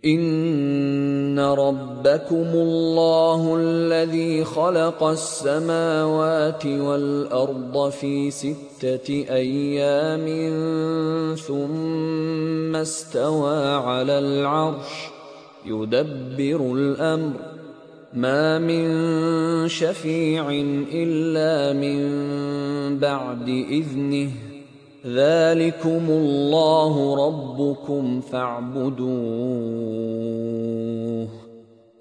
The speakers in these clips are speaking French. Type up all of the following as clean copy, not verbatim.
إن ربكم الله الذي خلق السماوات والأرض في 6 أيام ثم استوى على العرش يدبر الأمر ما من شفيع إلا من بعد إذنه ذلكم الله ربكم فاعبدوه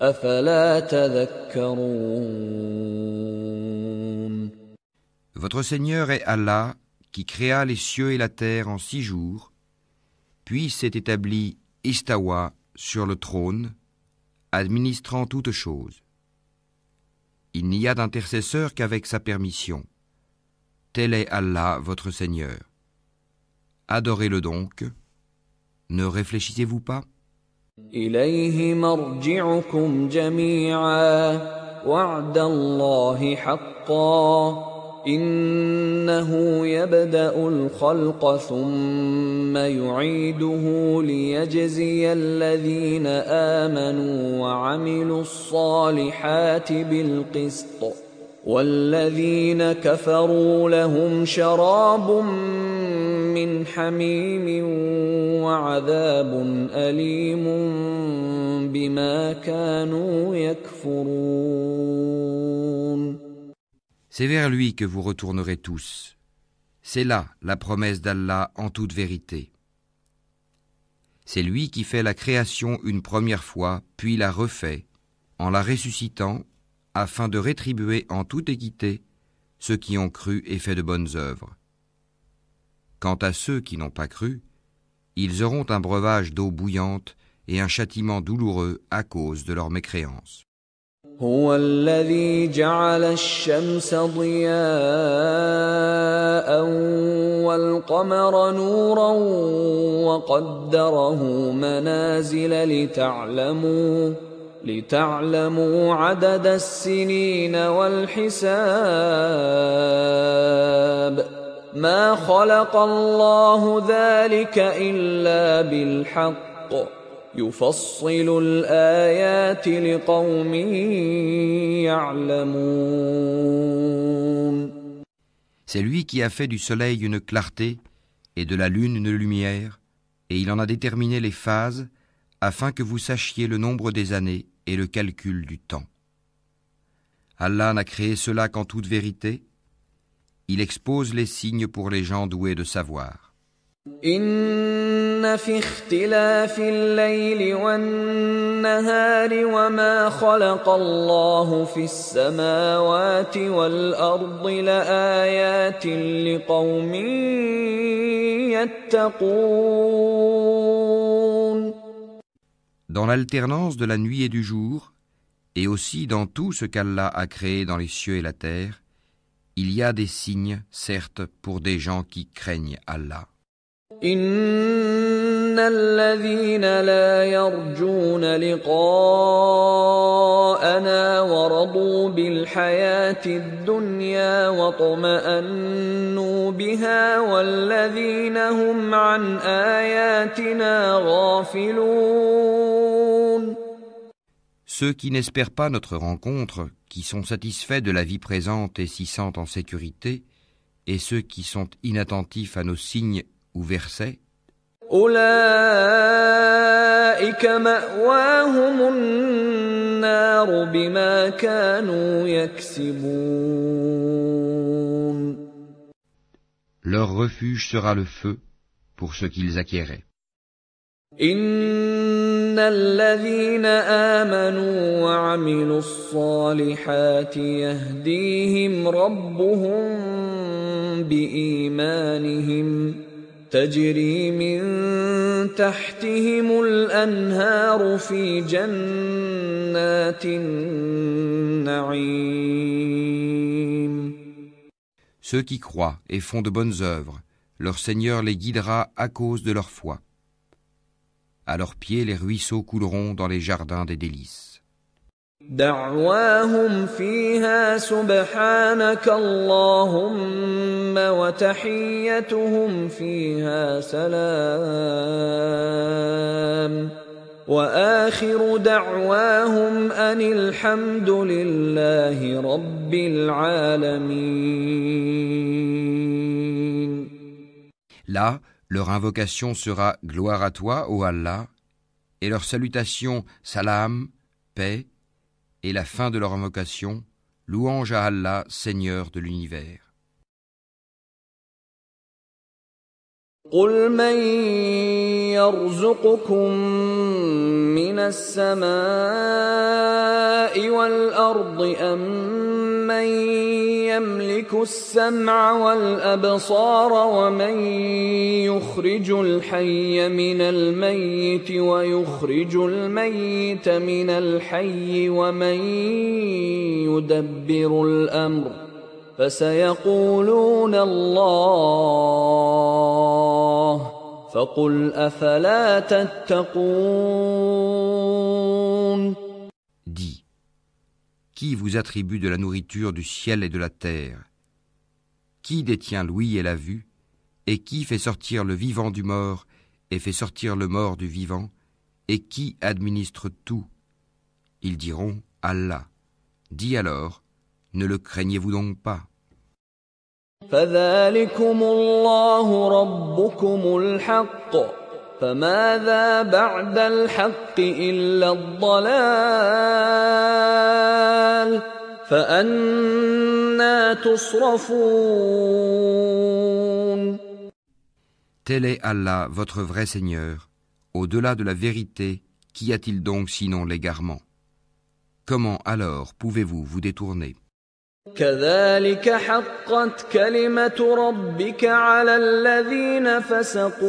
أفلا تذكرون. Votre Seigneur est Allah, qui créa les cieux et la terre en 6 jours, puis s'est établi Istawa sur le trône, administrant toutes choses. Il n'y a d'intercesseur qu'avec sa permission. Tel est Allah, votre Seigneur. Adorez-le donc. Ne réfléchissez-vous pas? إليه مرجعكم جميعا وعد الله حقا إنه يبدأ الخلق ثم يعيده ليجزي الذين آمنوا وعملوا الصالحات بالقسط والذين كفروا لهم شراب من حميم وعذاب أليم بما كانوا يكفرون. C'est vers lui que vous retournerez tous. C'est là la promesse d'Allah en toute vérité. C'est lui qui fait la création une première fois, puis la refait, en la ressuscitant, afin de rétribuer en toute équité ceux qui ont cru et fait de bonnes œuvres. Quant à ceux qui n'ont pas cru, ils auront un breuvage d'eau bouillante et un châtiment douloureux à cause de leur mécréance. هو الذي جعل الشمس ضياء والقمر نورا وقدره منازل لتعلموا عدد السنين والحساب ما خلق الله ذلك إلا بالحق يفصل الآيات لقوم يعلمون. C'est lui qui a fait du soleil une clarté et de la lune une lumière, et il en a déterminé les phases afin que vous sachiez le nombre des années et le calcul du temps. Allah n'a créé cela qu'en toute vérité. Il expose les signes pour les gens doués de savoir. إن في اختلاف الليل والنهار وما خلق الله في السماوات والأرض لآيات لقوم يتقون. Dans l'alternance de la nuit et du jour, et aussi dans tout ce qu'Allah a créé dans les cieux et la terre, il y a des signes, certes, pour des gens qui craignent Allah. إن الذين لا يرجون لقاءنا ورضوا بالحياة الدنيا واطمأنوا بها والذين هم عن آياتنا غافلون. Ceux qui n'espèrent pas notre rencontre, qui sont satisfaits de la vie présente et s'y sentent en sécurité, et ceux qui sont inattentifs à nos signes ou versets, أولئك مأواهم النار بما كانوا يكسبون. leur refuge sera le feu pour ce qu'ils acquéraient. إن الذين آمنوا وعملوا الصالحات يهديهم ربهم بإيمانهم تجري من تحتهم الأنهار في جنات النعيم. Ceux qui croient et font de bonnes œuvres, leur Seigneur les guidera à cause de leur foi. À leurs pieds, les ruisseaux couleront dans les jardins des délices. دعواهم فيها سبحانك اللهم وتحيتهم فيها سلام وآخر دعواهم أن الحمد لله رب العالمين. Là, leur invocation sera « Gloire à toi, ô Allah », et leur salutation « Salam », paix, et la fin de leur invocation « Louange à Allah, Seigneur de l'univers ». قل من يرزقكم من السماء والأرض أم من يملك السمع والأبصار ومن يخرج الحي من الميت ويخرج الميت من الحي ومن يدبر الأمر فسيقولون الله فقل أفلا تتقون. Dis, qui vous attribue de la nourriture du ciel et de la terre? Qui détient l'ouïe et la vue? Et qui fait sortir le vivant du mort et fait sortir le mort du vivant? Et qui administre tout? Ils diront Allah. Dis alors, ne le craignez-vous donc pas? فذلكم الله ربكم الحق فماذا بعد الحق إلا الضلال فأنى تصرفون. Tel est Allah, votre vrai Seigneur. Au-delà de la vérité, qu'y a-t-il donc sinon l'égarement? Comment alors pouvez-vous vous détourner? كذلك حقت كلمة ربك على الذين فسقوا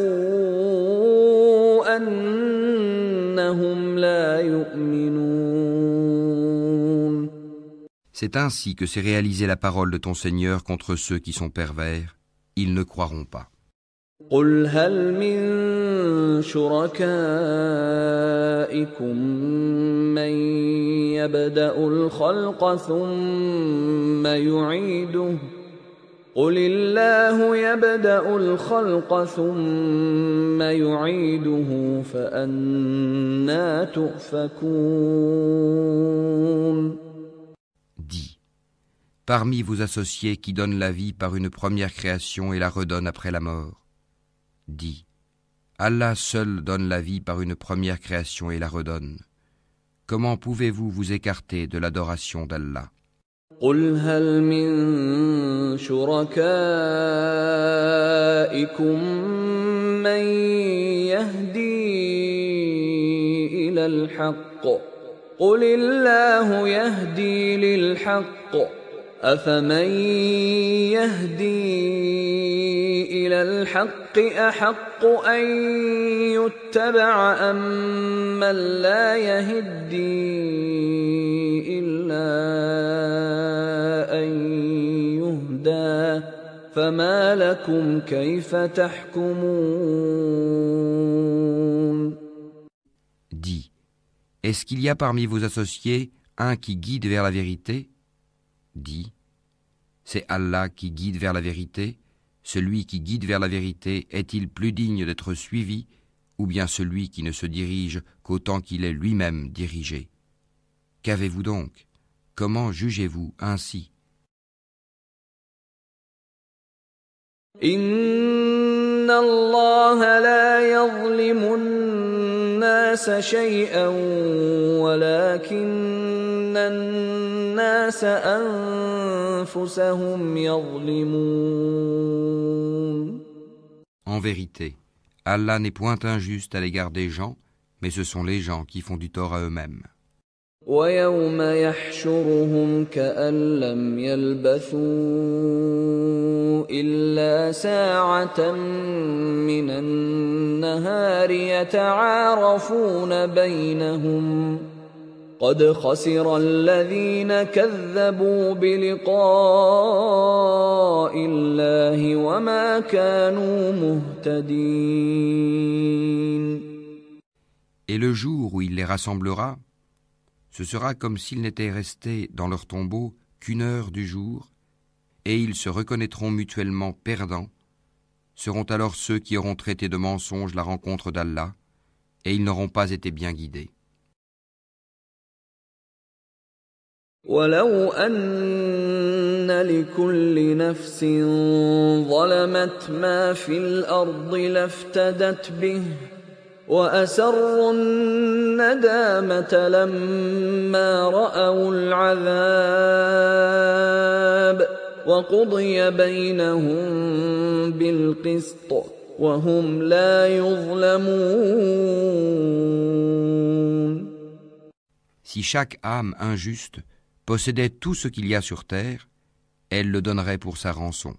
أنهم لا يؤمنون. C'est ainsi que s'est réalisée la parole de ton Seigneur contre ceux qui sont pervers. Ils ne croiront pas. قل هل من شركائكم من يبدأ الخلق ثم يعيده قل الله يبدأ الخلق ثم يعيده فأنى تؤفكون. Dis, parmi vos associés qui donnent la vie par une première création et la redonnent après la mort, dis, Allah seul donne la vie par une première création et la redonne. Comment pouvez-vous vous écarter de l'adoration d'Allah? قل هل من شركائكم من يهدي إلى الحق قل الله يهدي للحق أفمن يهدي إلى الحق أحق أن يتبع أم من لا يهدي إلا أن يهدى فما لكم كيف تحكمون. Dis, est-ce qu'il y a parmi vos associés un qui guide vers la vérité? Dis, c'est Allah qui guide vers la vérité. Celui qui guide vers la vérité est-il plus digne d'être suivi, ou bien celui qui ne se dirige qu'autant qu'il est lui-même dirigé? Qu'avez-vous donc? Comment jugez-vous ainsi? Inna Allah la yazlimu an-nasa shay'an walakinna an-nasa anfusahum yazlimun. En vérité, Allah n'est point injuste à l'égard des gens, mais ce sont les gens qui font du tort à eux-mêmes. وَيَوْمَ يَحْشُرُهُمْ كَأَن لَّمْ يَلْبَثُوا إِلَّا سَاعَةً مِّنَ النَّهَارِ يَتَعَارَفُونَ بَيْنَهُمْ قَدْ خَسِرَ الَّذِينَ كَذَّبُوا بِلِقَاءِ اللَّهِ وَمَا كَانُوا مُهْتَدِينَ. Et le jour où il les rassemblera, ce sera comme s'ils n'étaient restés dans leur tombeau qu'une heure du jour, et ils se reconnaîtront mutuellement perdants. Seront alors ceux qui auront traité de mensonge la rencontre d'Allah, et ils n'auront pas été bien guidés. ولو أن لكل نفس ظلمت ما في الأرض لافتدت به وأسروا الندامة لما رأوا العذاب وقضي بينهم بالقسط وهم لا يظلمون. Si chaque âme injuste possédait tout ce qu'il y a sur terre, elle le donnerait pour sa rançon.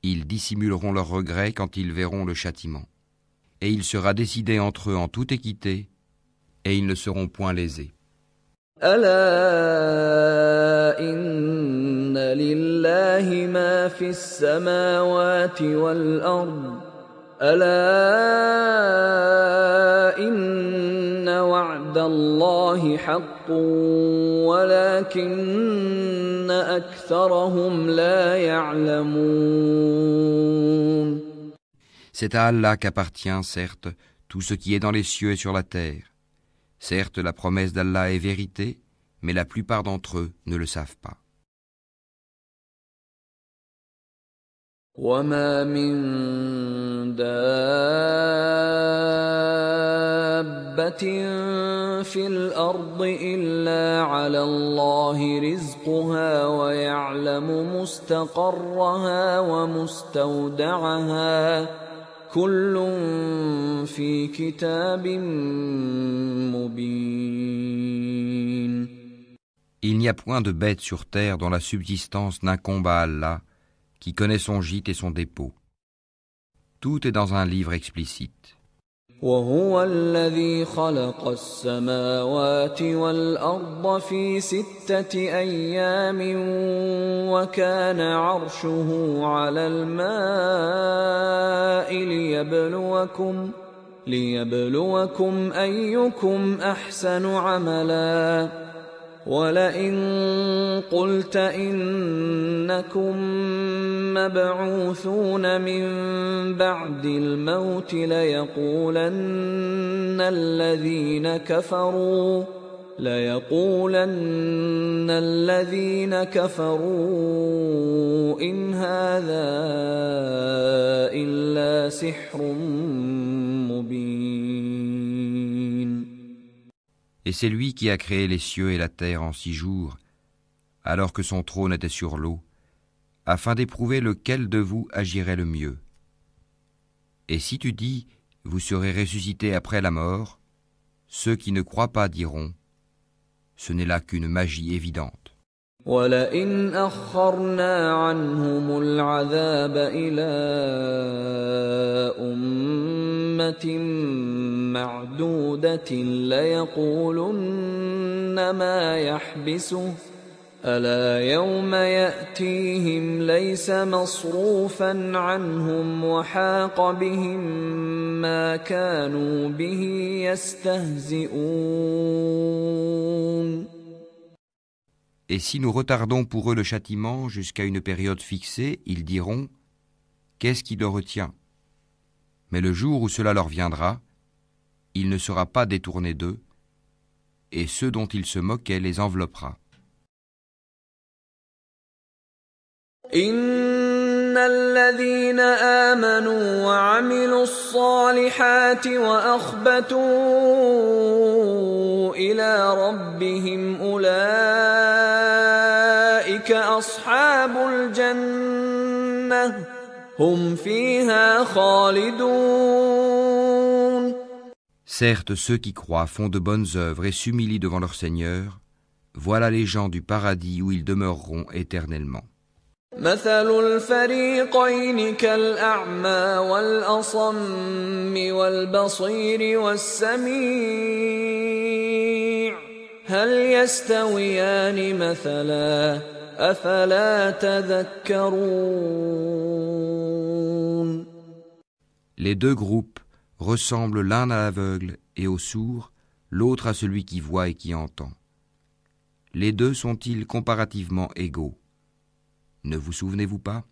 Ils dissimuleront leurs regrets quand ils verront le châtiment. Et il sera décidé entre eux en toute équité, et ils ne seront point lésés. ألا إن لله ما في السماوات والأرض ألا إن وعد الله حق ولكن أكثرهم لا يعلمون. C'est à Allah qu'appartient, certes, tout ce qui est dans les cieux et sur la terre. Certes, la promesse d'Allah est vérité, mais la plupart d'entre eux ne le savent pas. وما من دابة في الأرض إلا على الله رزقها ويعلم مستقرها ومستودعها كل في كتاب مبين. Il n'y a point de bête sur terre dont la subsistance n'incombe à Allah, qui connaît son gîte et son dépôt. Tout est dans un livre explicite. وهو الذي خلق السماوات والأرض في 6 أيام وكان عرشه على الماء ليبلوكم أيكم أحسن عملا ولئن قلت إنكم مبعوثون من بعد الموت ليقولن الذين كفروا إن هذا إلا سحر مبين. Et c'est lui qui a créé les cieux et la terre en 6 jours, alors que son trône était sur l'eau, afin d'éprouver lequel de vous agirait le mieux. Et si tu dis, vous serez ressuscités après la mort, ceux qui ne croient pas diront, ce n'est là qu'une magie évidente. وَلَئِنْ أَخَّرْنَا عَنْهُمُ الْعَذَابَ إِلَىٰ أُمَّةٍ مَّعْدُودَةٍ لَيَقُولُنَّ مَا يَحْبِسُهُ أَلَا يَوْمَ يَأْتِيهِمْ لَيْسَ مَصْرُوفًا عَنْهُمْ وَحَاقَ بِهِم مَّا كَانُوا بِهِ يَسْتَهْزِئُونَ. Et si nous retardons pour eux le châtiment jusqu'à une période fixée, ils diront « Qu'est-ce qui le retient ?» Mais le jour où cela leur viendra, il ne sera pas détourné d'eux, et ceux dont ils se moquaient les enveloppera. إن الذين آمنوا وعملوا الصالحات وأخبتوا إلى ربهم أولئك أصحاب الجنة هم فيها خالدون. Certes, ceux qui croient font de bonnes œuvres et s'humilient devant leur Seigneur, voilà les gens du paradis où ils demeureront éternellement. مثل الفريقين كالأعمى والأصم والبصير والسميع هل يستويان مثلا أفلا تذكرون. Les deux groupes ressemblent l'un à l'aveugle et au sourd, l'autre à celui qui voit et qui entend. Les deux sont-ils comparativement égaux? Ne vous souvenez-vous pas?